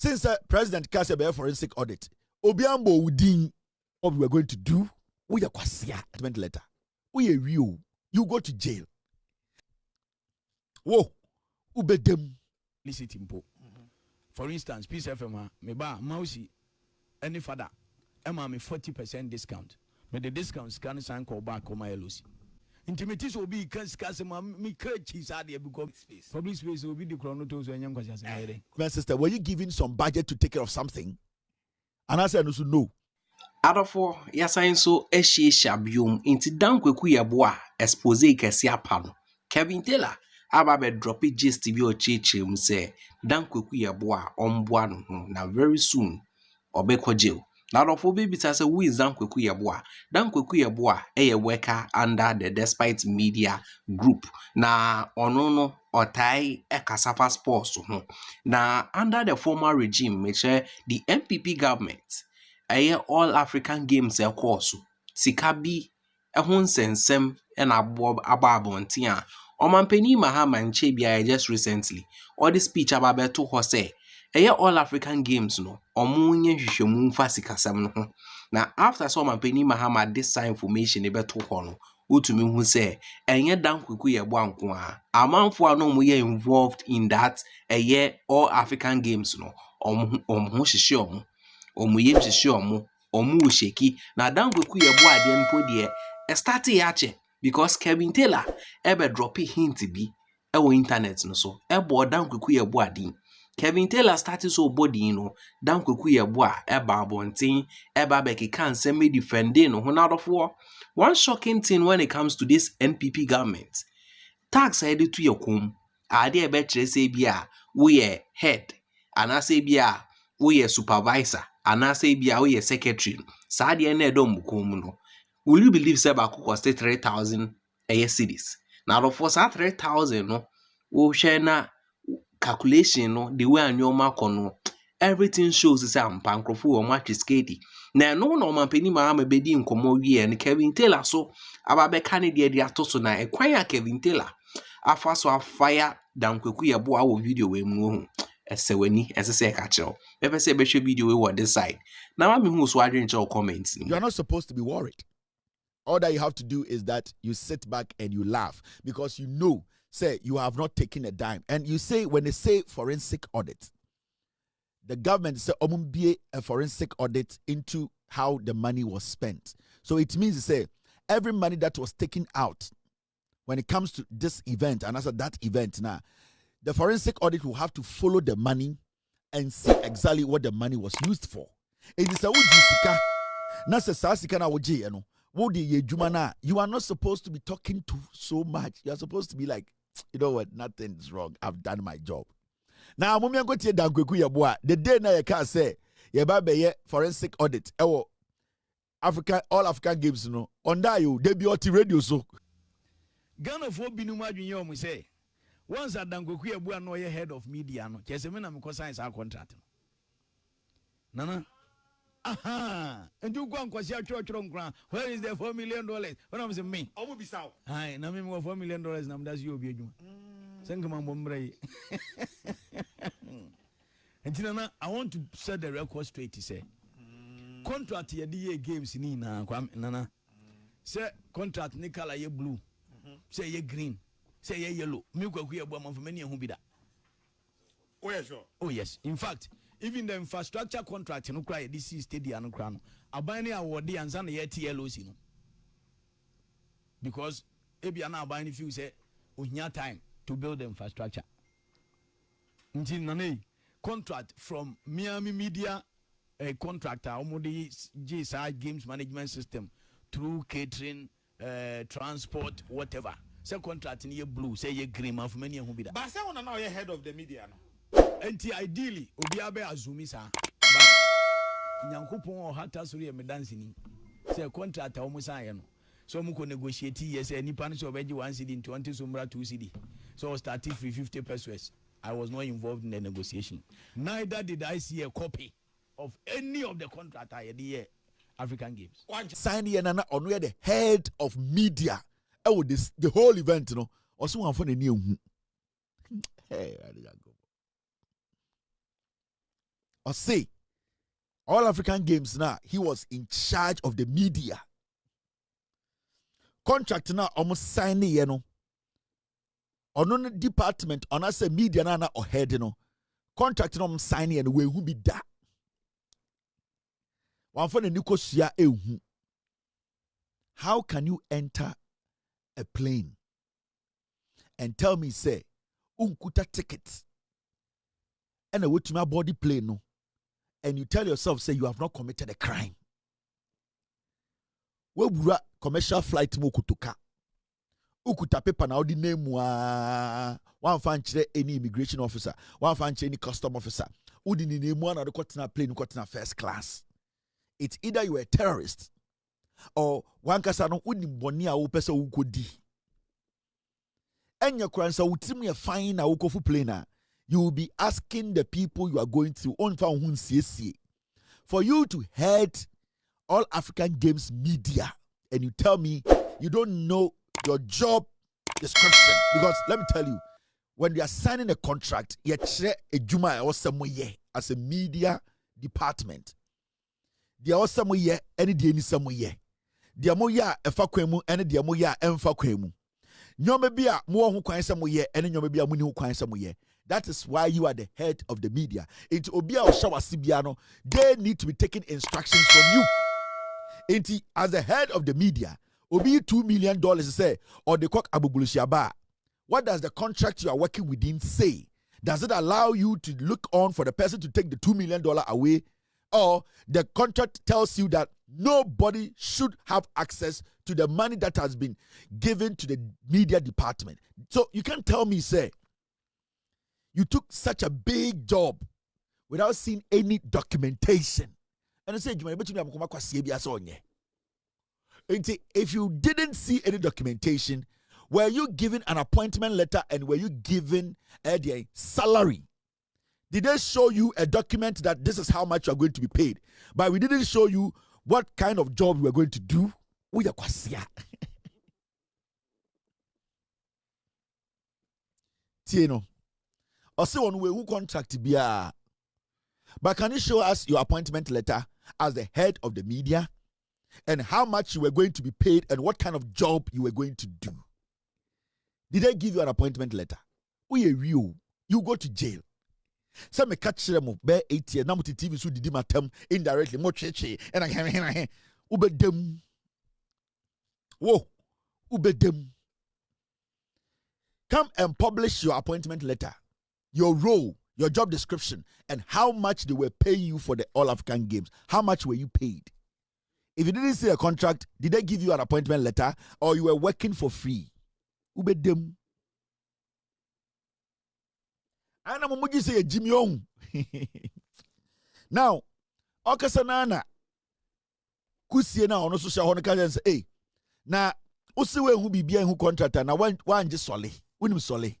since President Kase be forensic audit, Obiambo Udin, what we were going to do, we are kwasia statement letter. We are real. You go to jail. Whoa, ube dem. For instance, Peace FM, me ba Mausi, any father, Emma me 40% discount. But the discounts can sign call back on my LOC. Intimities will be because me crutches are there because public space will be the chronotos and young questions. My sister, were you given some budget to take care of something? And I said, no. Adofo yasan so ehye biom inti dan Kwaku Yeboah expose kesi apano Kevin Taylor aba be drop gist bi o chechirem say dan Kwaku Yeboah omboa no ho na very soon obekọ jail. Na Adofo be bita say who is dan Kwaku Yeboah? Dan Kwaku Yeboah a worker under the Despite Media Group na ono no otai Kasafa Sports ho na under the former regime make sure the MPP government all African Games course sika bi ehun sensem na ababontin a omanpani Mahama nche bia just recently all the speech ababeto ho say all African Games no omunye hwehwemu mfa sikasem no ho na after so omanpani Mahama this information e beto ho no utumi hu say dan Kwaku Yeboah nko a amanfo ano mo ye involved in that all African Games no ho hwehwe omuyem hwehwe omu sheki na dan Kwaku Yeboah de mpo de start yache because Kevin Taylor ebe drop hint bi ewo internet no so ebo dan Kwaku Yeboah din Kevin Taylor started so body no dan Kwaku Yeboah eba abontin eba beki kan se me defending no honadofo. One shocking thing when it comes to this NPP government, tax headed to your home ade ebe kire say bia we head and I say bia we supervisor and I say bia we secretary sa de na edom kom no. Will you believe say ba cost 3,000 cedis now the for 3,000 no we share na calculation no the way anyoma kono everything shows say am pankrofo o match skedi na no man pani Mahama bedi nkomo wie and Kevin Taylor so ababe kan de atoso na ekwan ya Kevin Taylor afa so afire dan Kwaku Yeboah wo video we mu ho esewani esese ka chero pepe se be hwe video we wo this side na ma me hu so adwen che comments. You are not supposed to be worried. All that you have to do is that you sit back and you laugh because you know, say, you have not taken a dime. And you say, when they say forensic audit, the government say, be a forensic audit into how the money was spent. So it means to say, every money that was taken out when it comes to this event and also that event now, the forensic audit will have to follow the money and see exactly what the money was used for. It is a ujisika. Na se sasika na woje eno. You are not supposed to be talking to so much. You are supposed to be like, you know what, nothing is wrong. I've done my job. Now, I'm going to Dan Kwaku Yeboah. The day na you can say, ye forensic audit. All African Games, no. On that you, they be oti radio so. Ghana for binuma junior mu say. Once Dan Kwaku Yeboah no ye head of media no. Kese me na me ko sign our contract. Nana. Aha, and you go and kwasi achoro nkran. Where is the $4 million? When I'm saying me. Omo bisaw. Hi, na me $4 million na mdazi you obi adwuma. Senga mambo mbre. And Nana, I want to set the record straight to say. Contract ye di games ni na kwa Nana. Say contract ni color ye blue. Say ye green. Say ye yellow. Me Kwaku Yeboah man for many who be that. Oh yes, sure. Oh yes. In fact, even the infrastructure contract no cry this stadium no cry no abani award the answer na yet LOC no because ebi na abani feel say ohia time to build the infrastructure until nane contract from Miami Media a contractor omodi GSI games management system through catering transport whatever say contract in ye blue say ye green man for many who be that but say one now you head of the media no. And ideally, Obiabe Azumi sa, but Nyankopon or Hatta Suri and Medancini say a contract almost iron. So Muko negotiate yes, any punish of edge 1 CD in 20 Sumbra 2 CD. So I was starting 350 pesos. I was not involved in the negotiation. Neither did I see a copy of any of the contract I had here African Games. Sign here and on where the head of media. Oh, this the whole event, you know. Also, one for the new. Hey, or say all African Games now, he was in charge of the media. Contract now almost signing, you know. On the department, on us media na or head, you know. Contract now signing and we will be that. One for the Nicosia ehu. How can you enter a plane and tell me, say, unkuta tickets and a way to my body plane, no? And you tell yourself, say, you have not committed a crime. We bura commercial flight mo kutuka. Ukuta paper na odi name one fan any immigration officer, one fan any custom officer. Udi ni name one na the plane, na first class. It's either you are a terrorist or one kasa no udi boni a upesa ukodi. Enya kransa utimi a fine na ukofu plane. You will be asking the people you are going to for you to head all African Games media and you tell me you don't know your job description. Because let me tell you, when you are signing a contract, you share a juma or somewhere as a media department. They are somewhere any day ni somewhere. They are moya efa kwemu any they are moya emfa kwemu. Nyome bia mo hu kwan somewhere any nyome bia muni hu kwan somewhere. That is why you are the head of the media. Into Obia or Shawa Sibiano, they need to be taking instructions from you. Into as the head of the media, Obi $2 million say, or the cock Abubulushaba. What does the contract you are working within say? Does it allow you to look on for the person to take the $2 million away? Or the contract tells you that nobody should have access to the money that has been given to the media department? So you can't tell me, say, you took such a big job without seeing any documentation. And I said, if you didn't see any documentation, were you given an appointment letter and were you given a salary? Did they show you a document that this is how much you are going to be paid? But we didn't show you what kind of job you are going to do. Tieno. Also, on who contract biya. But can you show us your appointment letter as the head of the media and how much you were going to be paid and what kind of job you were going to do? Did they give you an appointment letter? You go to jail. Some catch them be 8 years. Now TV so did matem indirectly more cheche and I ubedem. Whoa, ubedem. Come and publish your appointment letter, your role, your job description, and how much they were paying you for the All African Games. How much were you paid? If you didn't see a contract, did they give you an appointment letter or you were working for free? Ubedem. Ana mumuji say Jimmy Ong. Now, okasanana kusie na ono social hono ka say, hey, na usiwe hu bibia hu contractor na wan je sole. Unim sole.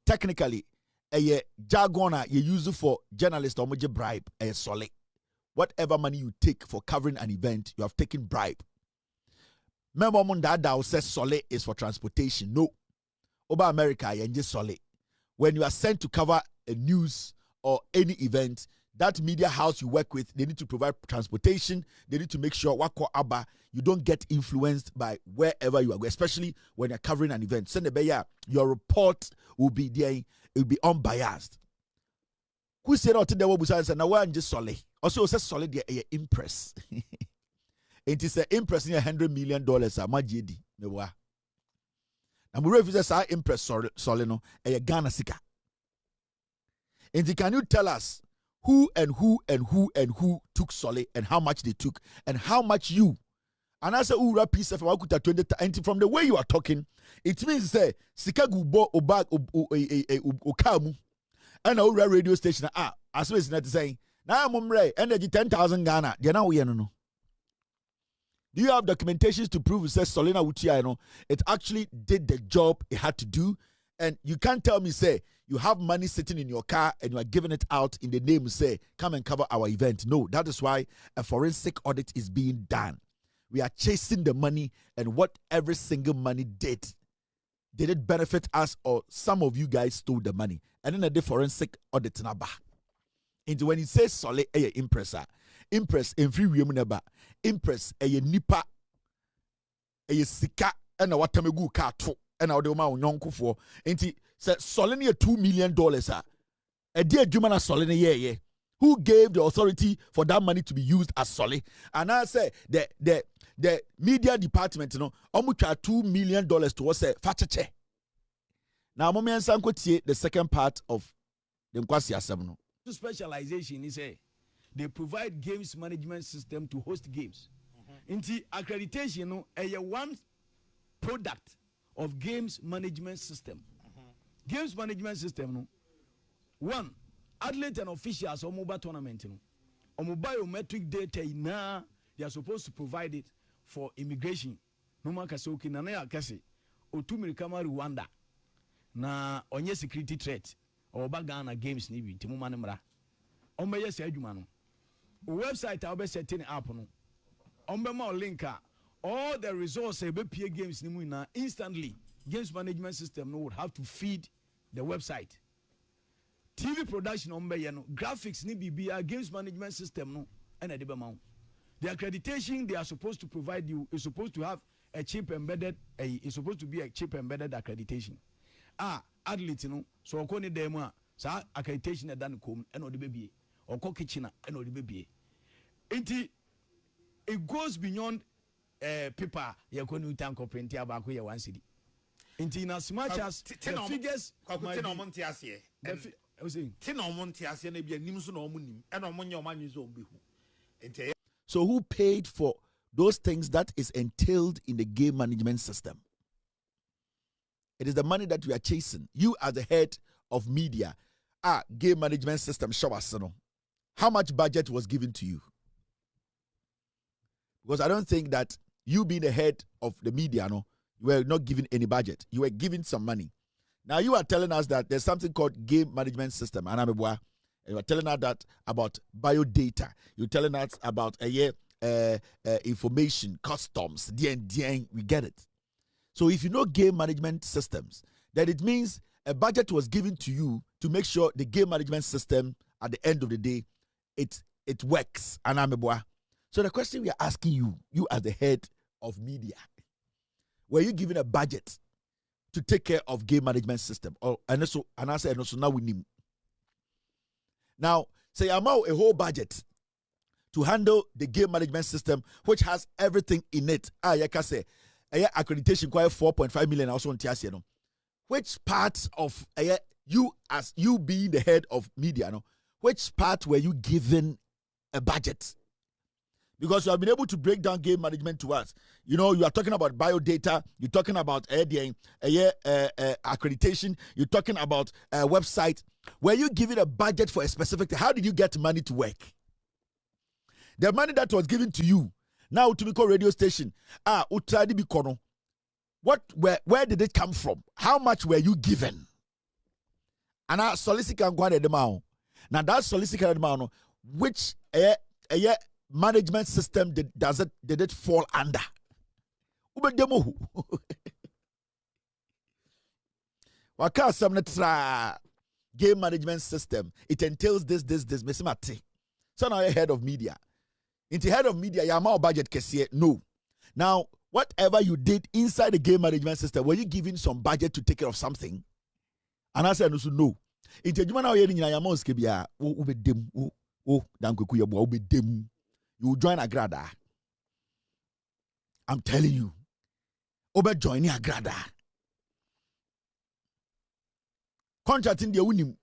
Technically, a jargon you use for journalists or much bribe a sole. Whatever money you take for covering an event, you have taken bribe. Remember that says sole is for transportation. No. Over America, you just sole. When you are sent to cover a news or any event, that media house you work with, they need to provide transportation. They need to make sure you don't get influenced by wherever you are, especially when you're covering an event. Send a your report will be there, it will be unbiased. Who said out there what was now one just solid. Also says solid there impress. It is an impress in $100 million. Majidi. Mewa. And we refuse to impress soleno a Ghana sika. And can you tell us who took Solly and how much they took and how much you? And I say, "Ura piece of 20." And from the way you are talking, it means say Sikagu bo obag okamu and a radio station. As well as not saying now mumre energy 10,000 Ghana. They now we no. Do you have documentations to prove it says Solina Utia? It actually did the job it had to do, and you can't tell me say you have money sitting in your car and you are giving it out in the name say come and cover our event. No, that is why a forensic audit is being done. We are chasing the money and what every single money did. Did it benefit us or some of you guys stole the money? And then the forensic audit naba. Into when he says solid a impressor, impress and free women about impress a nipa a sika and a watamegu car to and our doma yonko for inti said solid $2 million a dear Jumana solid yeah. Who gave the authority for that money to be used as solid? And I say the media department, you know, almost $2 million to us fachache. Now, moment sanko tie the second part of the Nkwasi Asem. Specialization is a they provide games management system to host games. Inti accreditation no a one product of games management system. Games management system no one athlete and officials or mobile tournament no or biometric data na they are supposed to provide it for immigration. No man kase oki na ya kase otumi kama Rwanda na onye security threat or Ghana games ni bi timu manemra ombe yes adwuma no website a be setting up no ombe ma link all the resources be pay games ni mu na instantly games management system no would have to feed the website. TV production ombe ye no graphics ni bibia games management system no and de be ma. The accreditation they are supposed to provide you is supposed to have a chip embedded is supposed to be a chip embedded accreditation. Athlete no so ko ni dem a sa accreditation e dan kom e no de bebie okọ kitchen e no de bebie enti it goes beyond paper ye ko ni tank print ya ba ko ye 1 cedi enti in as much as the figures Kwaku no monte ase ti no monte ase na bia nim so no nim e no monye o manwe so behu enti. So who paid for those things that is entailed in the game management system? It is the money that we are chasing. You as the head of media, game management system, show us, how much budget was given to you? Because I don't think that you being the head of the media, you were not given any budget. You were given some money. Now you are telling us that there's something called game management system. And you are telling us that about biodata. You're telling us about information, customs, DN, we get it. So if you know game management systems, then it means a budget was given to you to make sure the game management system at the end of the day, it works. So the question we are asking you as the head of media, were you given a budget to take care of game management system? And I said, now we need. Now, say I'm out a whole budget to handle the game management system, which has everything in it. Say, accreditation quite 4.5 million also on TSC. Which parts of you as you being the head of media, which part were you given a budget? Because you have been able to break down game management to us. You are talking about biodata, you're talking about accreditation, you're talking about a website. Were you given a budget for a specific thing? How did you get money to work? The money that was given to you, now to be called radio station, where did it come from? How much were you given? And I solicit now that solicitor amount, which management system did it fall under? Game management system, it entails this. So now you're head of media. Into head of media, you have more budget. No. Now, whatever you did inside the game management system, were you given some budget to take care of something? And I said, no. Into you now hearing you will join Agrada. I'm telling you. Obe joining Agrada. Contracting the unim.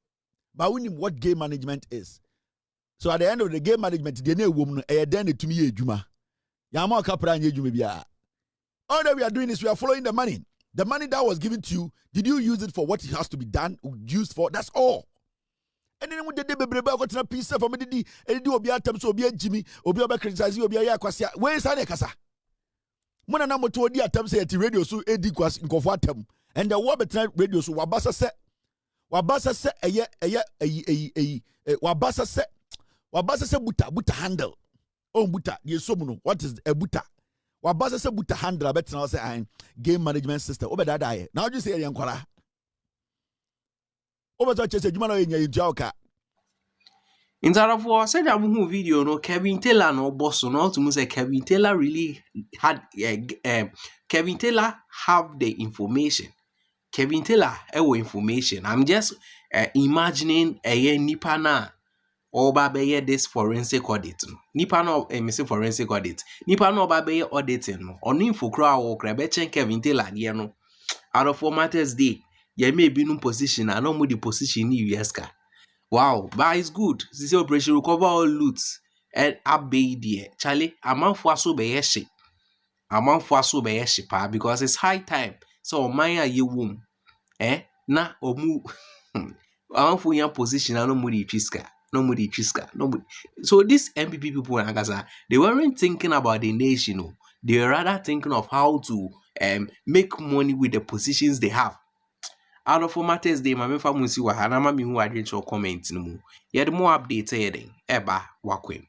But unim what game management is. So at the end of the game management, the new woman then to me juma. Yama kapra nye juma biya. All that we are doing is we are following the money. The money that was given to you, did you use it for what it has to be done, used for? That's all. And then when they got a piece of me, and do be atem so be Jimmy, or be a criticize you, be a quasia. Where is Anekasa? When a number 2 attempts at the radio so Eddie was in Cofatem, and the Wabatan radio so Wabasa said, Wabasa said, buta handle. Oh, buta, yes, so what is a buta? Wabasa said, buta handle, I bet now say, game management system. Over that die. Now you say, Yankara. Over to chase a Jumano in your Jauka. Instead said I'm video no Kevin Taylor no boss no to say Kevin Taylor really had Kevin Taylor have the information. Kevin Taylor information. I'm just imagining a nipa na oba beye this forensic audit. Nipa no say forensic audit. Nipa no oba beye auditing no. Ono info kra wo kra be chen Kevin Taylor de no. Out of Matters Day, ye may be no position and no more the position in USK. Wow, but it's good. This operation recover all loot and abay there. Charlie, a man for so be yeshi. A man for so be yeshi pa because it's high time. So mine ye womb. Na omu a man for your position and no more the chiska. No more the chiska. No more. So these MPP people in Gaza, they weren't thinking about the nation. No. They were rather thinking of how to make money with the positions they have. Out of Matters Day, my family see what Hanama mi who I didn't comment no more. Yet more updates eba wakwem.